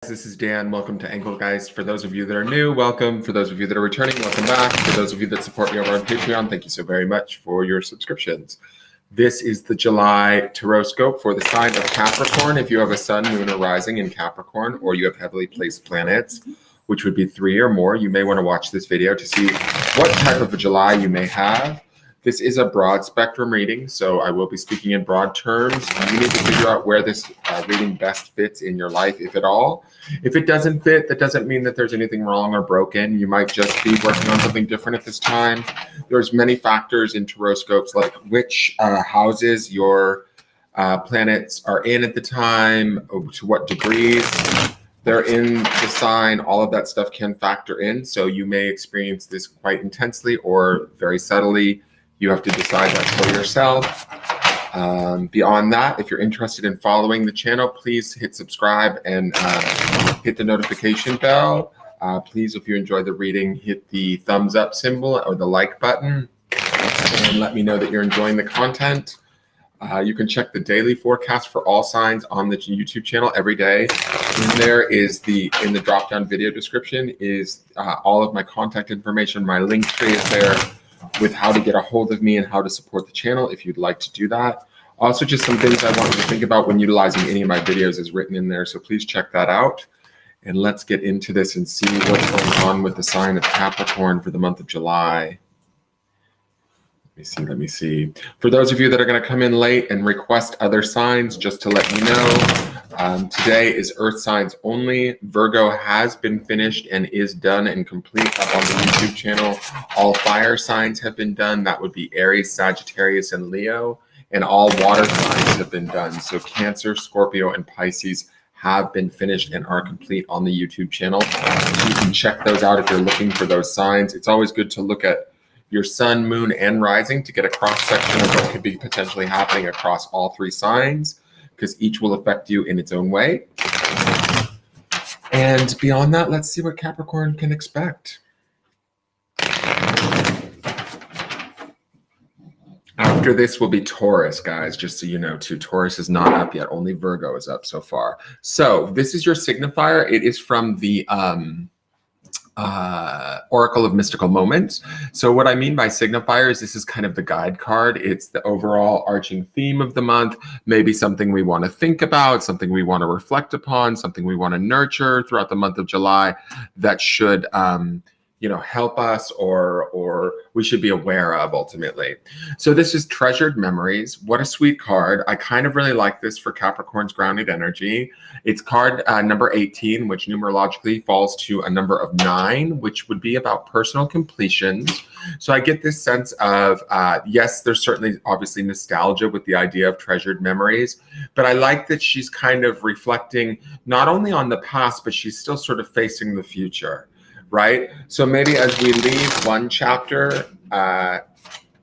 This is Dan. Welcome to Angle Guys. For those of you that are new, welcome. For those of you that are returning, welcome back. For those of you that support me over on Patreon, thank you so very much for your subscriptions. This is the July Tarotscope for the sign of Capricorn. If you have a sun, moon, or rising in Capricorn, or you have heavily placed planets, which would be 3 or more, you may want to watch this video to see what type of a July you may have. This is a broad spectrum reading, so I will be speaking in broad terms. You need to figure out where this reading best fits in your life, if at all. If it doesn't fit, that doesn't mean that there's anything wrong or broken. You might just be working on something different at this time. There's many factors in tarotscopes, like which houses your planets are in at the time, to what degrees they're in the sign. All of that stuff can factor in, so you may experience this quite intensely or very subtly. You have to decide that for yourself. Beyond that, if you're interested in following the channel, please hit subscribe and hit the notification bell. Please, if you enjoy the reading, hit the thumbs up symbol or the like button and let me know that you're enjoying the content. You can check the daily forecast for all signs on the YouTube channel every day. And there is in the drop-down video description is all of my contact information. My link tree is there with how to get a hold of me and how to support the channel if you'd like to do that. Also, just some things I want you to think about when utilizing any of my videos is written in there, so please check that out. And let's get into this and see what's going on with the sign of Capricorn for the month of July. Let me see. For those of you that are going to come in late and request other signs, just to let you know, today is Earth signs only. Virgo has been finished and is done and complete up on the YouTube channel. All fire signs have been done. That would be Aries, Sagittarius, and Leo. And all water signs have been done. So Cancer, Scorpio, and Pisces have been finished and are complete on the YouTube channel. You can check those out if you're looking for those signs. It's always good to look at your sun, moon, and rising to get a cross-section of what could be potentially happening across all three signs, because each will affect you in its own way. And beyond that, let's see what Capricorn can expect. After this will be Taurus, guys, just so you know, too. Taurus is not up yet. Only Virgo is up so far. So this is your signifier. It is from the Oracle of Mystical Moments. So what I mean by signifier is this is kind of the guide card. It's the overall arching theme of the month, maybe something we want to think about, something we want to reflect upon, something we want to nurture throughout the month of July that should help us or we should be aware of ultimately. So this is Treasured Memories. What a sweet card. I kind of really like this for Capricorn's grounded energy. It's card number 18, which numerologically falls to a number of 9, which would be about personal completions. So I get this sense of, yes, there's certainly obviously nostalgia with the idea of treasured memories, but I like that she's kind of reflecting not only on the past, but she's still sort of facing the future. Right? So maybe as we leave one chapter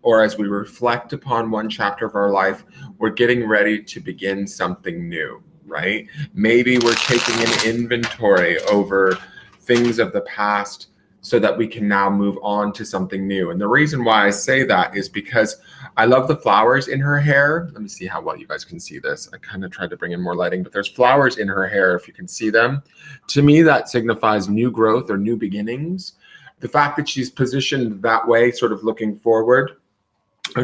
or as we reflect upon one chapter of our life, we're getting ready to begin something new, right? Maybe we're taking an inventory over things of the past so that we can now move on to something new. And the reason why I say that is because I love the flowers in her hair. Let me see how well you guys can see this. I kind of tried to bring in more lighting, but there's flowers in her hair, if you can see them. To me, that signifies new growth or new beginnings. The fact that she's positioned that way, sort of looking forward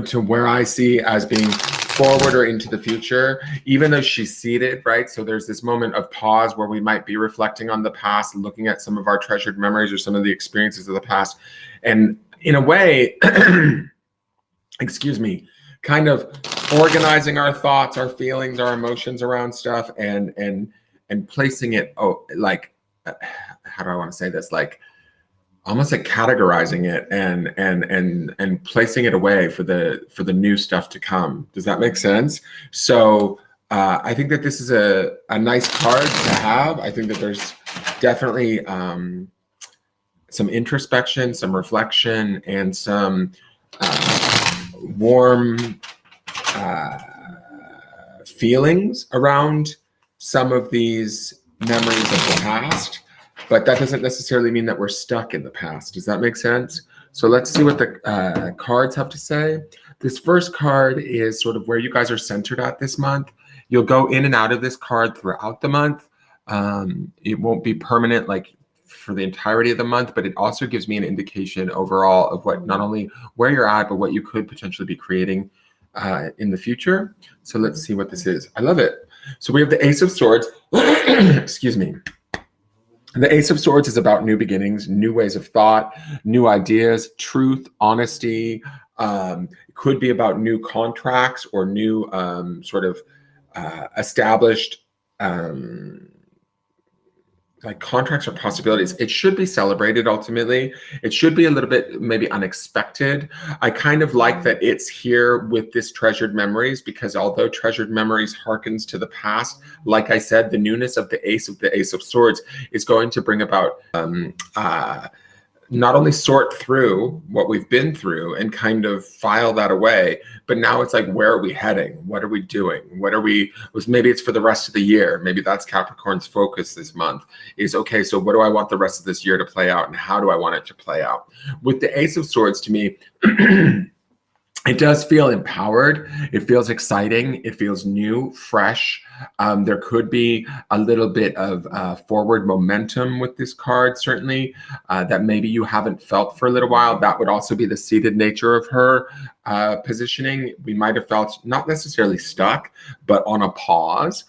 to where I see as being forward or into the future, even though she's seated, right? So there's this moment of pause where we might be reflecting on the past, looking at some of our treasured memories or some of the experiences of the past. And in a way, excuse me, kind of organizing our thoughts, our feelings, our emotions around stuff and placing it, how do I want to say this? Like, almost like categorizing it and placing it away for the new stuff to come. Does that make sense? So I think that this is a nice card to have. I think that there's definitely some introspection, some reflection, and some warm feelings around some of these memories of the past. But that doesn't necessarily mean that we're stuck in the past. Does that make sense? So let's see what the cards have to say. This first card is sort of where you guys are centered at this month. You'll go in and out of this card throughout the month. It won't be permanent like for the entirety of the month, but it also gives me an indication overall of what not only where you're at, but what you could potentially be creating in the future. So let's see what this is. I love it. So we have the Ace of Swords. Excuse me. The Ace of Swords is about new beginnings, new ways of thought, new ideas, truth, honesty. It could be about new contracts or new sort of established like contracts or possibilities. It should be celebrated ultimately. It should be a little bit maybe unexpected. I kind of like that it's here with this treasured memories, because although treasured memories harkens to the past, like I said, the newness of the Ace of Swords is going to bring about not only sort through what we've been through and kind of file that away, but now it's like, where are we heading? What are we doing? Maybe it's for the rest of the year. Maybe that's Capricorn's focus this month is, okay, so what do I want the rest of this year to play out, and how do I want it to play out? With the Ace of Swords, to me, it does feel empowered. It feels exciting. It feels new, fresh. There could be a little bit of forward momentum with this card, certainly, that maybe you haven't felt for a little while. That would also be the seated nature of her positioning. We might have felt not necessarily stuck, but on a pause.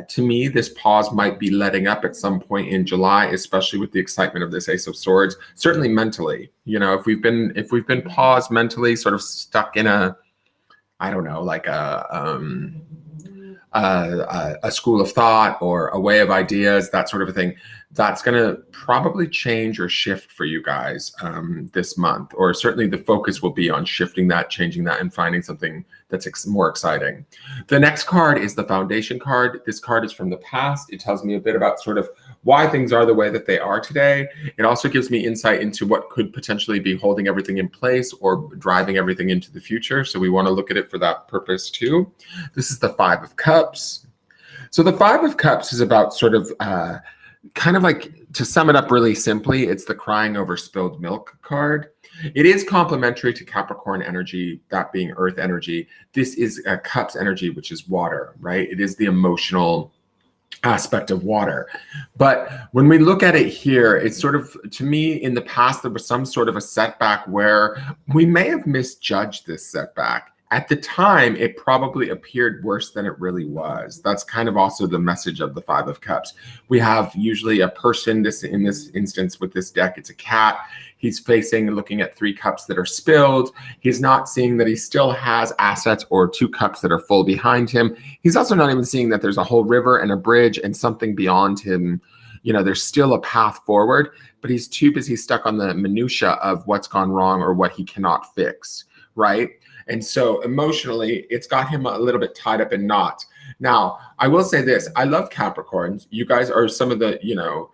To me, this pause might be letting up at some point in July, especially with the excitement of this Ace of Swords. Certainly mentally, you know, if we've been paused mentally, sort of stuck in a, I don't know, like a school of thought or a way of ideas, that sort of a thing, that's going to probably change or shift for you guys this month, or certainly the focus will be on shifting that, changing that, and finding something that's more exciting. The next card is the Foundation card. This card is from the past. It tells me a bit about sort of why things are the way that they are today. It also gives me insight into what could potentially be holding everything in place or driving everything into the future. So we want to look at it for that purpose too. This is the Five of Cups. So the Five of Cups is about sort of kind of like, to sum it up really simply, it's the crying over spilled milk card. It is complementary to Capricorn energy, that being earth energy. This is a Cups energy, which is water, right? It is the emotional aspect of water. But when we look at it here, it's sort of, to me, in the past, there was some sort of a setback where we may have misjudged this setback. At the time, it probably appeared worse than it really was. That's kind of also the message of the Five of Cups. We have usually a person, in this instance with this deck, it's a cat. He's facing, looking at 3 cups that are spilled. He's not seeing that he still has assets or 2 cups that are full behind him. He's also not even seeing that there's a whole river and a bridge and something beyond him. You know, there's still a path forward, but he's too busy stuck on the minutia of what's gone wrong or what he cannot fix, right? And so emotionally, it's got him a little bit tied up in knots. Now, I will say this. I love Capricorns. You guys are some of the, you know,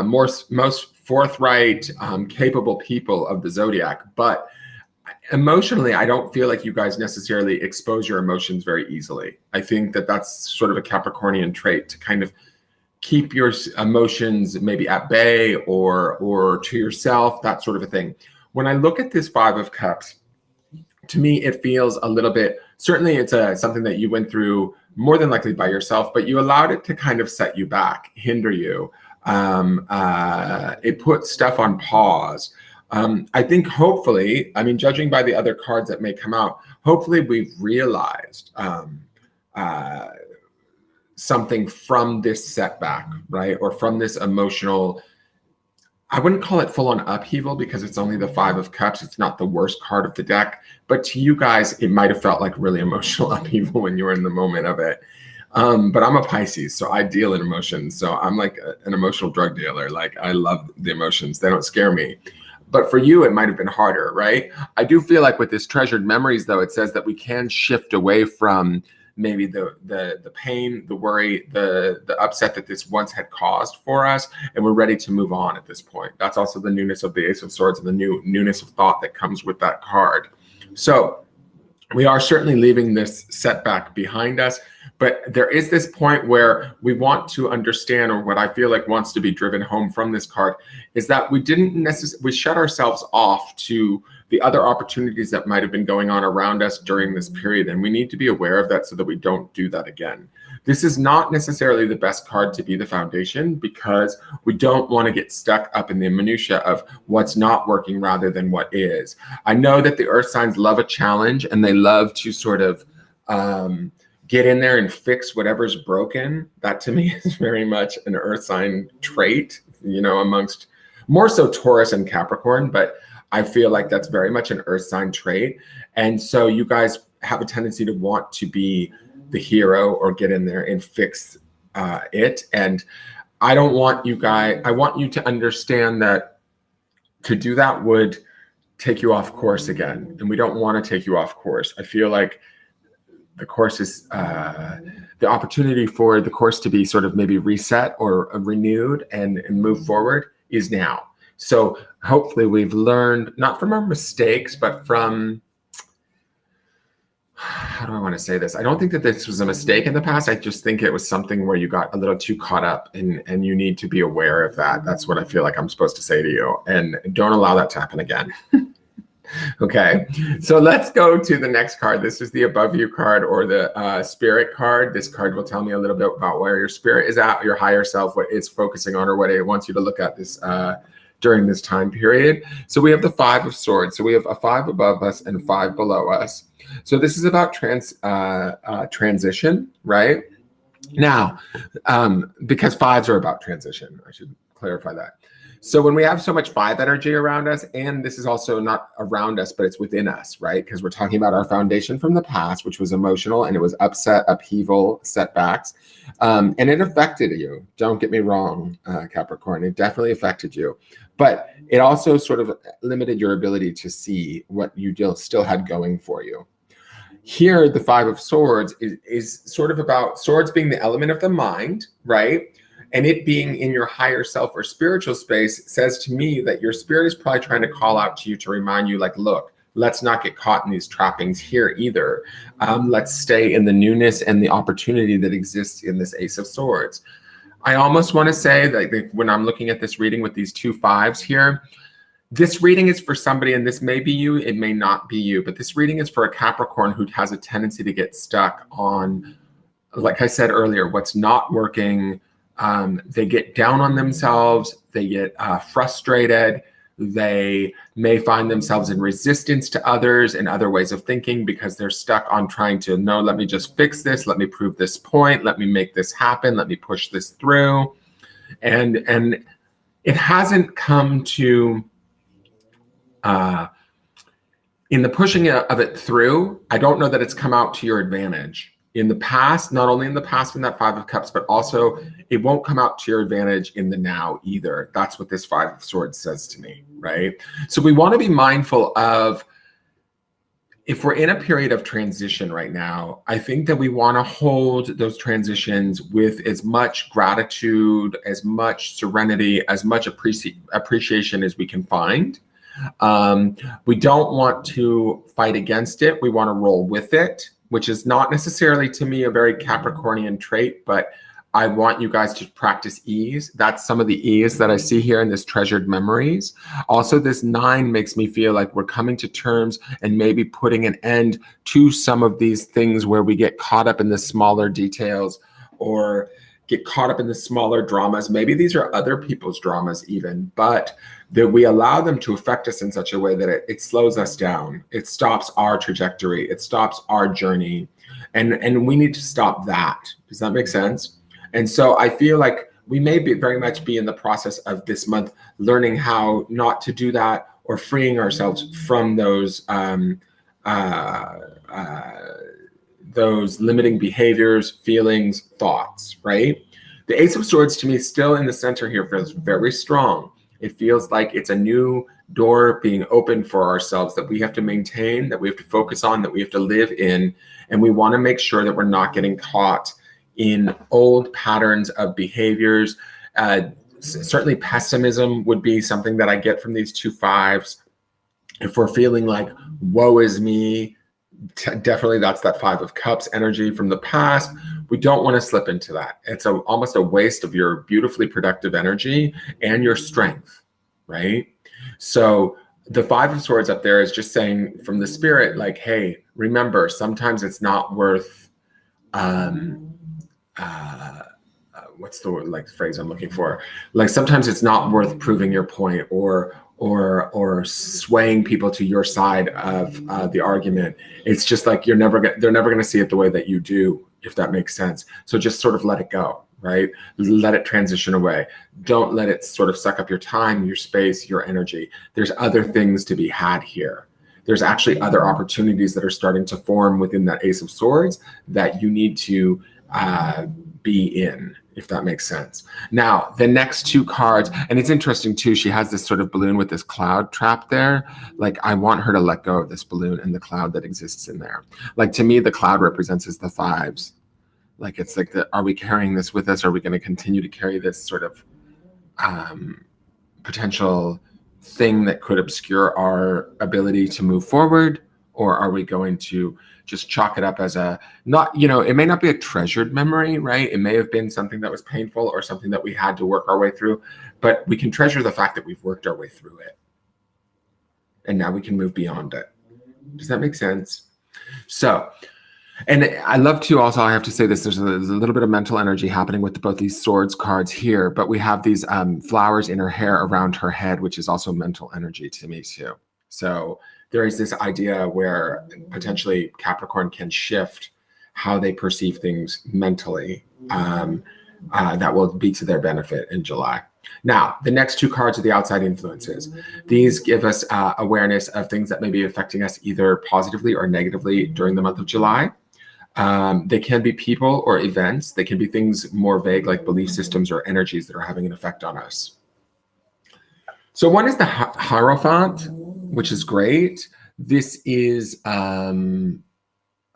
most forthright, capable people of the zodiac. But emotionally, I don't feel like you guys necessarily expose your emotions very easily. I think that that's sort of a Capricornian trait, to kind of keep your emotions maybe at bay or to yourself, that sort of a thing. When I look at this Five of Cups, to me, it feels a little bit, certainly it's something that you went through more than likely by yourself, but you allowed it to kind of set you back, hinder you. It put stuff on pause. I think hopefully, I mean, judging by the other cards that may come out, hopefully we've realized something from this setback, right? Or from this emotional, I wouldn't call it full-on upheaval because it's only the Five of Cups. It's not the worst card of the deck. But to you guys, it might have felt like really emotional upheaval when you were in the moment of it. But I'm a Pisces, so I deal in emotions. So I'm like an emotional drug dealer. Like, I love the emotions. They don't scare me. But for you, it might have been harder, right? I do feel like with this treasured memories, though, it says that we can shift away from maybe the pain, the worry, the upset that this once had caused for us, and we're ready to move on at this point. That's also the newness of the Ace of Swords and the newness of thought that comes with that card. So we are certainly leaving this setback behind us, but there is this point where we want to understand, or what I feel like wants to be driven home from this card, is that we didn't necessarily, we shut ourselves off to the other opportunities that might have been going on around us during this period. And we need to be aware of that so that we don't do that again. This is not necessarily the best card to be the foundation, because we don't want to get stuck up in the minutia of what's not working rather than what is. I know that the earth signs love a challenge, and they love to sort of get in there and fix whatever's broken. That to me is very much an earth sign trait, you know, amongst more so Taurus and Capricorn, but I feel like that's very much an earth sign trait. And so you guys have a tendency to want to be the hero or get in there and fix it. And I don't want you guys, I want you to understand that to do that would take you off course again. And we don't want to take you off course. I feel like the course is the opportunity for the course to be sort of maybe reset or renewed and move forward is now. So hopefully we've learned, not from our mistakes, but from, how do I want to say this? I don't think that this was a mistake in the past. I just think it was something where you got a little too caught up, and you need to be aware of that. That's what I feel like I'm supposed to say to you. And don't allow that to happen again. Okay, so let's go to the next card. This is the Above You card, or the Spirit card. This card will tell me a little bit about where your spirit is at, your higher self, what it's focusing on, or what it wants you to look at this during this time period. So we have the Five of Swords. So we have a 5 above us and 5 below us. So this is about transition, right? Now, because 5s are about transition, I should clarify that. So when we have so much 5 energy around us, and this is also not around us, but it's within us, right? Because we're talking about our foundation from the past, which was emotional, and it was upset, upheaval, setbacks. And it affected you. Don't get me wrong, Capricorn. It definitely affected you. But it also sort of limited your ability to see what you still had going for you. Here, the 5 of Swords is sort of about swords being the element of the mind, right? And it being in your higher self or spiritual space says to me that your spirit is probably trying to call out to you to remind you, like, look, let's not get caught in these trappings here either. Let's stay in the newness and the opportunity that exists in this Ace of Swords. I almost want to say that when I'm looking at this reading with these 2 5s here, this reading is for somebody, and this may be you, it may not be you, but this reading is for a Capricorn who has a tendency to get stuck on, like I said earlier, what's not working. They get down on themselves, they get frustrated, they may find themselves in resistance to others and other ways of thinking because they're stuck on trying to, no, let me just fix this, let me prove this point, let me make this happen, let me push this through. And it hasn't come to, in the pushing of it through, I don't know that it's come out to your advantage. In the past, not only in the past in that 5 of Cups, but also it won't come out to your advantage in the now either. That's what this 5 of Swords says to me, right? So we want to be mindful of, if we're in a period of transition right now, I think that we want to hold those transitions with as much gratitude, as much serenity, as much appreciation as we can find. We don't want to fight against it. We want to roll with it, which is not necessarily to me a very Capricornian trait, but I want you guys to practice ease. That's some of the ease that I see here in this treasured memories. Also, this 9 makes me feel like we're coming to terms and maybe putting an end to some of these things where we get caught up in the smaller details or get caught up in the smaller dramas. Maybe these are other people's dramas even, but that we allow them to affect us in such a way that it slows us down. It stops our trajectory. It stops our journey. And we need to stop that. Does that make sense? And so I feel like we may very much be in the process of this month learning how not to do that, or freeing ourselves from those limiting behaviors, feelings, thoughts, right? The Ace of Swords to me still in the center here feels very strong. It feels like it's a new door being opened for ourselves that we have to maintain, that we have to focus on, that we have to live in. And we want to make sure that we're not getting caught in old patterns of behaviors. Certainly pessimism would be something that I get from these 2 5s. If we're feeling like, woe is me, definitely that's that 5 of Cups energy from the past. We don't want to slip into that. It's almost a waste of your beautifully productive energy and your strength, right? So The Five of Swords up there is just saying from the spirit, like, hey, remember, sometimes it's not worth, what's the like phrase I'm looking for? Like sometimes it's not worth proving your point or swaying people to your side of the argument. It's just like they're never going to see it the way that you do, if that makes sense. So just sort of let it go, right? Let it transition away. Don't let it sort of suck up your time, your space, your energy. There's other things to be had here. There's actually other opportunities that are starting to form within that Ace of Swords that you need to be in, if that makes sense. Now, the next two cards, and it's interesting too, she has this sort of balloon with this cloud trap there. Like, I want her to let go of this balloon and the cloud that exists in there. Like, to me, the cloud represents the fives. Like, it's like, are we carrying this with us? Are we going to continue to carry this sort of potential thing that could obscure our ability to move forward? Or are we going to just chalk it up as a, not, it may not be a treasured memory, right? It may have been something that was painful or something that we had to work our way through, but we can treasure the fact that we've worked our way through it. And now we can move beyond it. Does that make sense? So, and I love to also, I have to say this, there's a little bit of mental energy happening with both these swords cards here, but we have these flowers in her hair around her head, which is also mental energy to me too. So there is this idea where potentially Capricorn can shift how they perceive things mentally that will be to their benefit in July. Now, the next two cards are the outside influences. These give us awareness of things that may be affecting us either positively or negatively during the month of July. They can be people or events. They can be things more vague like belief systems or energies that are having an effect on us. So one is the Hierophant, which is great. This is, oh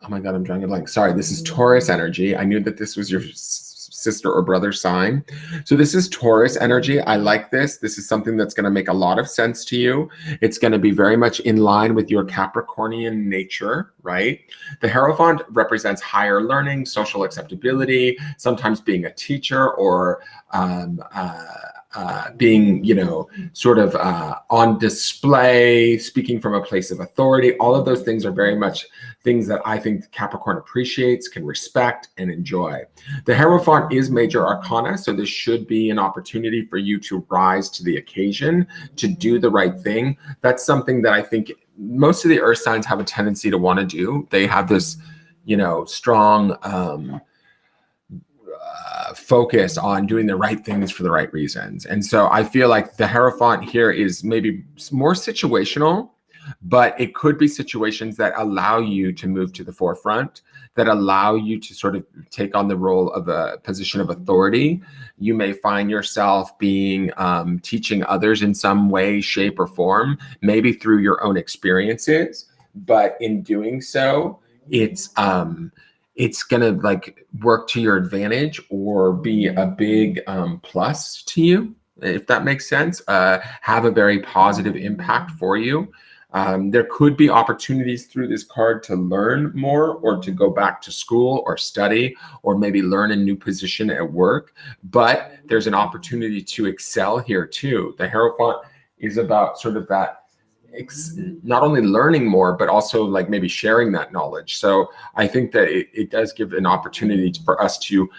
my God, I'm drawing a blank. Sorry, this is Taurus energy. I knew that this was your sister or brother sign. So this is Taurus energy. I like this. This is something that's going to make a lot of sense to you. It's going to be very much in line with your Capricornian nature, right? The Hierophant represents higher learning, social acceptability, sometimes being a teacher or being, sort of on display, speaking from a place of authority. All of those things are very much things that I think Capricorn appreciates, can respect, and enjoy. The Hierophant is major arcana, so this should be an opportunity for you to rise to the occasion, to do the right thing. That's something that I think most of the earth signs have a tendency to want to do. They have this, strong focus on doing the right things for the right reasons. And so I feel like the Hierophant here is maybe more situational, but it could be situations that allow you to move to the forefront, that allow you to sort of take on the role of a position of authority. You may find yourself being teaching others in some way, shape, or form, maybe through your own experiences. But in doing so, it's gonna like work to your advantage or be a big plus to you, if that makes sense. Have a very positive impact for you. There could be opportunities through this card to learn more or to go back to school or study or maybe learn a new position at work. But there's an opportunity to excel here too. The Hierophant is about sort of that, not only learning more, but also like maybe sharing that knowledge. So I think that it does give an opportunity for us to,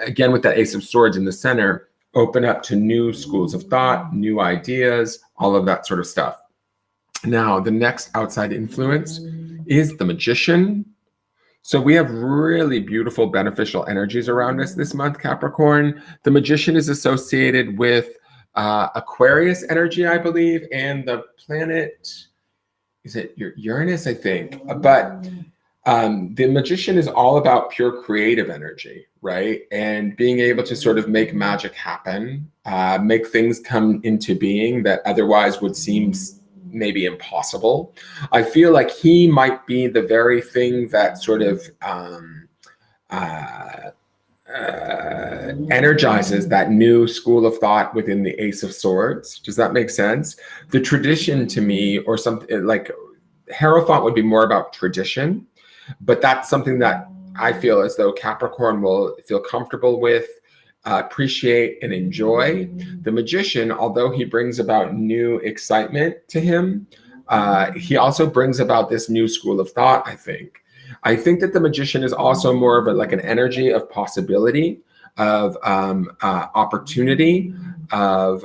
again, with that Ace of Swords in the center, open up to new schools of thought, new ideas, all of that sort of stuff. Now, the next outside influence is the Magician. So we have really beautiful, beneficial energies around us this month, Capricorn. The Magician is associated with Aquarius energy, I believe, and the planet, is it Uranus, I think? But the Magician is all about pure creative energy, right? And being able to sort of make magic happen, make things come into being that otherwise would seem maybe impossible. I feel like he might be the very thing that sort of energizes that new school of thought within the Ace of Swords. Does that make sense? The tradition to me, or something like Hierophant would be more about tradition, but that's something that I feel as though Capricorn will feel comfortable with appreciate and enjoy. The Magician, although he brings about new excitement to him, he also brings about this new school of thought, I think. I think that the Magician is also more of like an energy of possibility, of opportunity, of,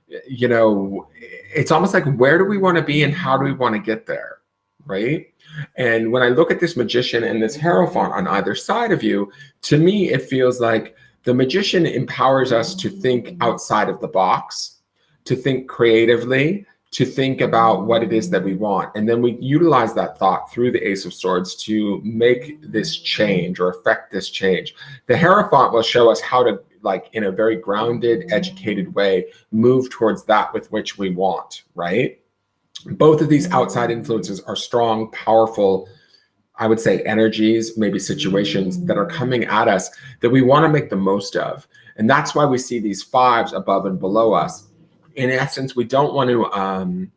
it's almost like, where do we want to be and how do we want to get there, right? And when I look at this Magician and this Hierophant on either side of you, to me, it feels like the Magician empowers us to think outside of the box, to think creatively, to think about what it is that we want. And then we utilize that thought through the Ace of Swords to make this change or affect this change. The Hierophant will show us how to, like, in a very grounded, educated way, move towards that with which we want, right? Both of these outside influences are strong, powerful, I would say, energies, maybe situations that are coming at us that we want to make the most of. And that's why we see these fives above and below us. In essence, we don't want to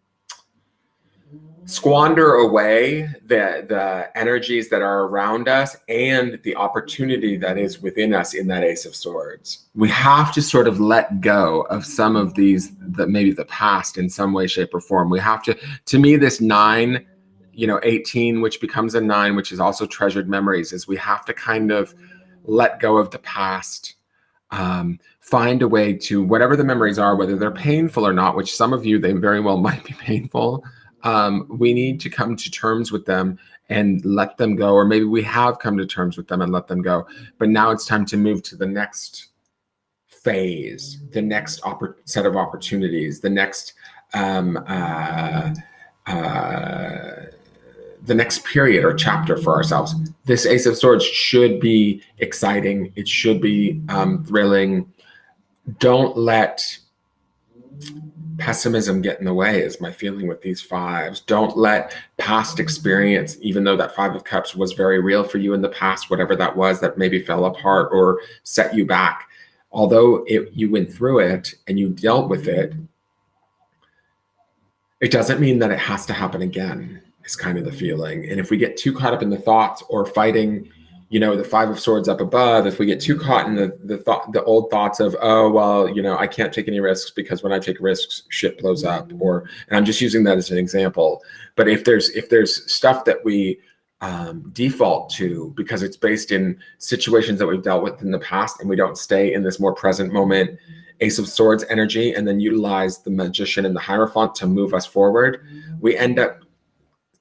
squander away the energies that are around us and the opportunity that is within us in that Ace of Swords. We have to sort of let go of some of these, maybe the past in some way, shape, or form. We have to me, this 9, 18, which becomes a 9, which is also treasured memories, is we have to kind of let go of the past. Find a way to, whatever the memories are, whether they're painful or not, which some of you, they very well might be painful. We need to come to terms with them and let them go, or maybe we have come to terms with them and let them go. But now it's time to move to the next phase, the next set of opportunities, the next period or chapter for ourselves. This Ace of Swords should be exciting. It should be thrilling. Don't let pessimism get in the way, is my feeling with these fives. Don't let past experience, even though that 5 of Cups was very real for you in the past, whatever that was that maybe fell apart or set you back, although you went through it and you dealt with it, it doesn't mean that it has to happen again, is kind of the feeling. And if we get too caught up in the thoughts or fighting, the 5 of Swords up above, if we get too caught in the old thoughts of, oh, well, I can't take any risks because when I take risks, shit blows up, and I'm just using that as an example. But if there's stuff that we default to because it's based in situations that we've dealt with in the past, and we don't stay in this more present moment Ace of Swords energy and then utilize the Magician and the Hierophant to move us forward, we end up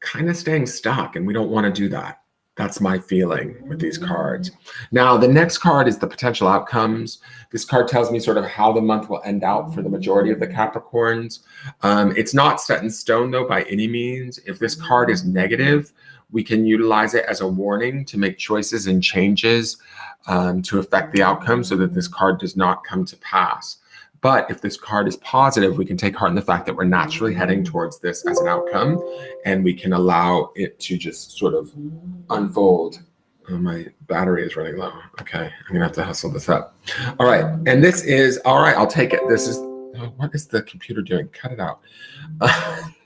kind of staying stuck, and we don't want to do that. That's my feeling with these cards. Now, the next card is the potential outcomes. This card tells me sort of how the month will end out for the majority of the Capricorns. It's not set in stone, though, by any means. If this card is negative, we can utilize it as a warning to make choices and changes to affect the outcome so that this card does not come to pass. But if this card is positive, we can take heart in the fact that we're naturally heading towards this as an outcome, and we can allow it to just sort of unfold. Oh, my battery is running low. Okay, I'm gonna have to hustle this up. All right, and this is, all right, I'll take it. This is, oh, what is the computer doing? Cut it out.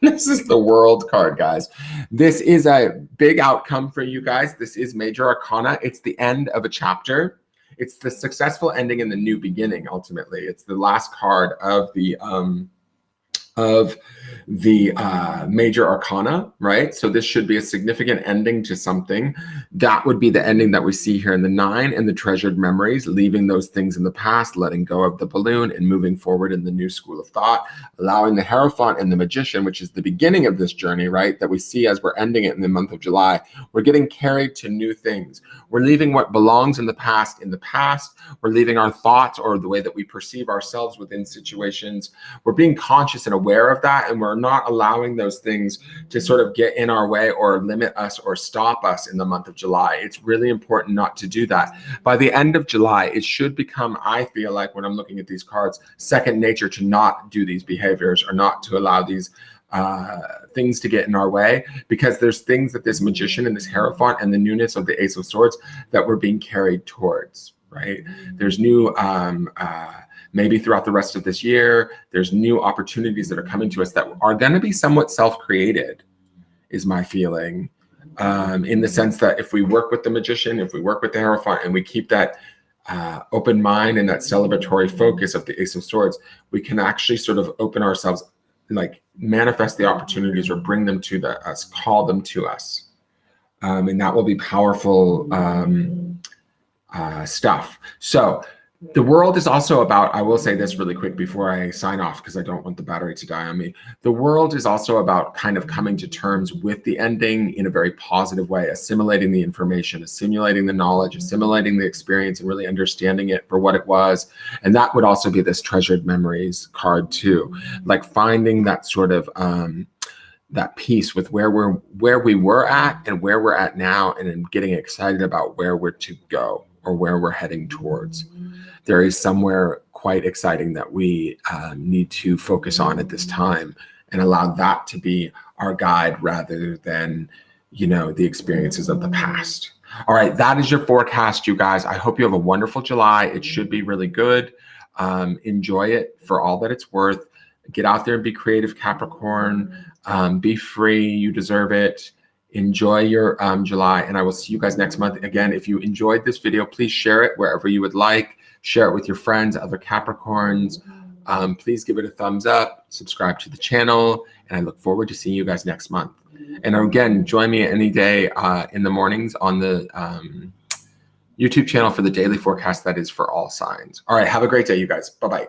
This is the World card, guys. This is a big outcome for you guys. This is Major Arcana. It's the end of a chapter. It's the successful ending and the new beginning, ultimately. It's the last card of the Major Arcana, right? So this should be a significant ending to something. That would be the ending that we see here in the 9 and the treasured memories, leaving those things in the past, letting go of the balloon and moving forward in the new school of thought, allowing the Hierophant and the Magician, which is the beginning of this journey, right? That we see as we're ending it in the month of July. We're getting carried to new things. We're leaving what belongs in the past. We're leaving our thoughts or the way that we perceive ourselves within situations. We're being conscious and aware of that, and we're not allowing those things to sort of get in our way or limit us or stop us in the month of July. It's really important not to do that. By the end of July, it should become, I feel like when I'm looking at these cards, second nature to not do these behaviors or not to allow these things to get in our way, because there's things that this Magician and this Hierophant and the newness of the Ace of Swords that we're being carried towards, right? There's new maybe throughout the rest of this year, there's new opportunities that are coming to us that are going to be somewhat self-created, is my feeling, in the sense that if we work with the Magician, if we work with the Hierophant, and we keep that open mind and that celebratory focus of the Ace of Swords, we can actually sort of open ourselves, like manifest the opportunities or bring them to us, call them to us. And that will be powerful stuff. So the world is also about, I will say this really quick before I sign off, because I don't want the battery to die on me. The world is also about kind of coming to terms with the ending in a very positive way, assimilating the information, assimilating the knowledge, assimilating the experience, and really understanding it for what it was. And that would also be this treasured memories card too, like finding that sort of that peace with where we were at and where we're at now, and then getting excited about where we're to go or where we're heading towards. There is somewhere quite exciting that we need to focus on at this time, and allow that to be our guide rather than, you know, the experiences of the past. All right, that is your forecast, you guys. I hope you have a wonderful July. It should be really good. Enjoy it for all that it's worth. Get out there and be creative, Capricorn. Be free. You deserve it. Enjoy your July, and I will see you guys next month. Again, if you enjoyed this video, please share it wherever you would like. Share it with your friends, other Capricorns. Please give it a thumbs up, subscribe to the channel, and I look forward to seeing you guys next month. And again, join me any day in the mornings on the YouTube channel for the daily forecast that is for all signs. All right, have a great day, you guys. Bye-bye.